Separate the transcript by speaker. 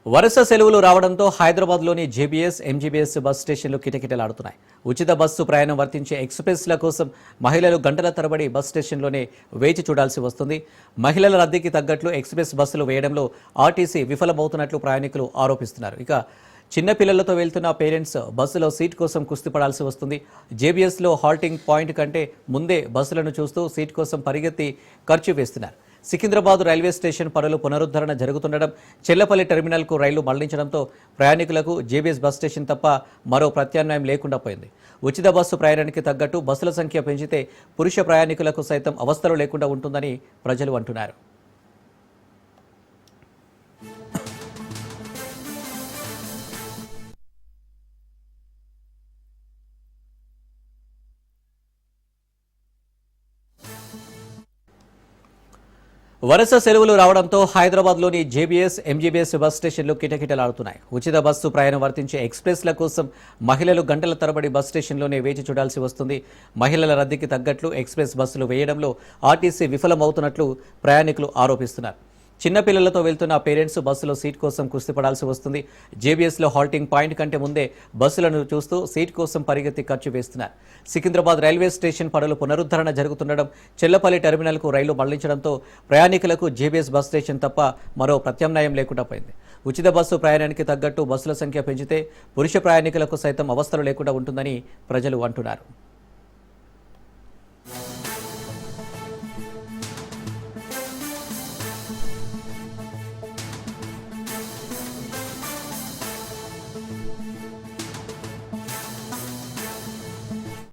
Speaker 1: వరుస సెలవులు రావడంతో హైదరాబాద్లోని జేబీఎస్, ఎంజీబీఎస్ బస్ స్టేషన్లు కిటకిటలాడుతున్నాయి. ఉచిత బస్సు ప్రయాణం వర్తించే ఎక్స్ప్రెస్ల కోసం మహిళలు గంటల తరబడి బస్ స్టేషన్లోనే వేచి చూడాల్సి వస్తుంది. మహిళల రద్దీకి తగ్గట్లు ఎక్స్ప్రెస్ బస్సులు వేయడంలో ఆర్టీసీ విఫలమవుతున్నట్లు ప్రయాణికులు ఆరోపిస్తున్నారు. ఇక చిన్నపిల్లలతో వెళ్తున్న పేరెంట్స్ బస్సులో సీట్ కోసం కుస్తీపడాల్సి వస్తుంది. జేబీఎస్లో హాల్టింగ్ పాయింట్ కంటే ముందే బస్సులను చూస్తూ సీట్ కోసం పరిగెత్తి ఖర్చు వేస్తున్నారు. సికింద్రాబాద్ రైల్వే స్టేషన్ పనులు పునరుద్ధరణ జరుగుతుండడం, చెల్లపల్లి టెర్మినల్కు రైళ్లు మళ్లించడంతో ప్రయాణికులకు జేబీఎస్ బస్ స్టేషన్ తప్ప మరో ప్రత్యామ్నాయం లేకుండా పోయింది. ఉచిత బస్సు ప్రయాణానికి తగ్గట్టు బస్సుల సంఖ్య పెంచితే పురుష ప్రయాణికులకు సైతం అవస్థలు లేకుండా ఉంటుందని ప్రజలు అంటున్నారు. వరుస సెలవులు రావడంతో హైదరాబాద్లోని జేబీఎస్, ఎంజీబీఎస్ బస్ స్టేషన్లు కిటకిటలాడుతున్నాయి. ఉచిత బస్సు ప్రయాణం వర్తించే ఎక్స్ప్రెస్ల కోసం మహిళలు గంటల తరబడి బస్ స్టేషన్లోనే వేచి చూడాల్సి వస్తుంది. మహిళల రద్దీకి తగ్గట్లు ఎక్స్ప్రెస్ బస్సులు వేయడంలో ఆర్టీసీ విఫలమవుతున్నట్లు ప్రయాణికులు ఆరోపిస్తున్నారు. చిన్నపిల్లలతో వెళ్తున్న పేరెంట్స్ బస్సులో సీట్ కోసం కుస్తీపడాల్సి వస్తుంది. జేబీఎస్లో హాల్టింగ్ పాయింట్ కంటే ముందే బస్సులను చూస్తూ సీట్ కోసం పరిగెత్తి ఖర్చు వేస్తున్నారు. సికింద్రాబాద్ రైల్వే స్టేషన్ పనులు పునరుద్ధరణ జరుగుతుండడం, చెల్లపల్లి టెర్మినల్కు రైళ్లు మళ్లించడంతో ప్రయాణికులకు జేబీఎస్ బస్ స్టేషన్ తప్ప మరో ప్రత్యామ్నాయం లేకుండా పోయింది. ఉచిత బస్సు ప్రయాణానికి తగ్గట్టు బస్సుల సంఖ్య పెంచితే పురుష ప్రయాణికులకు సైతం అవస్థలు లేకుండా ఉంటుందని ప్రజలు అంటున్నారు.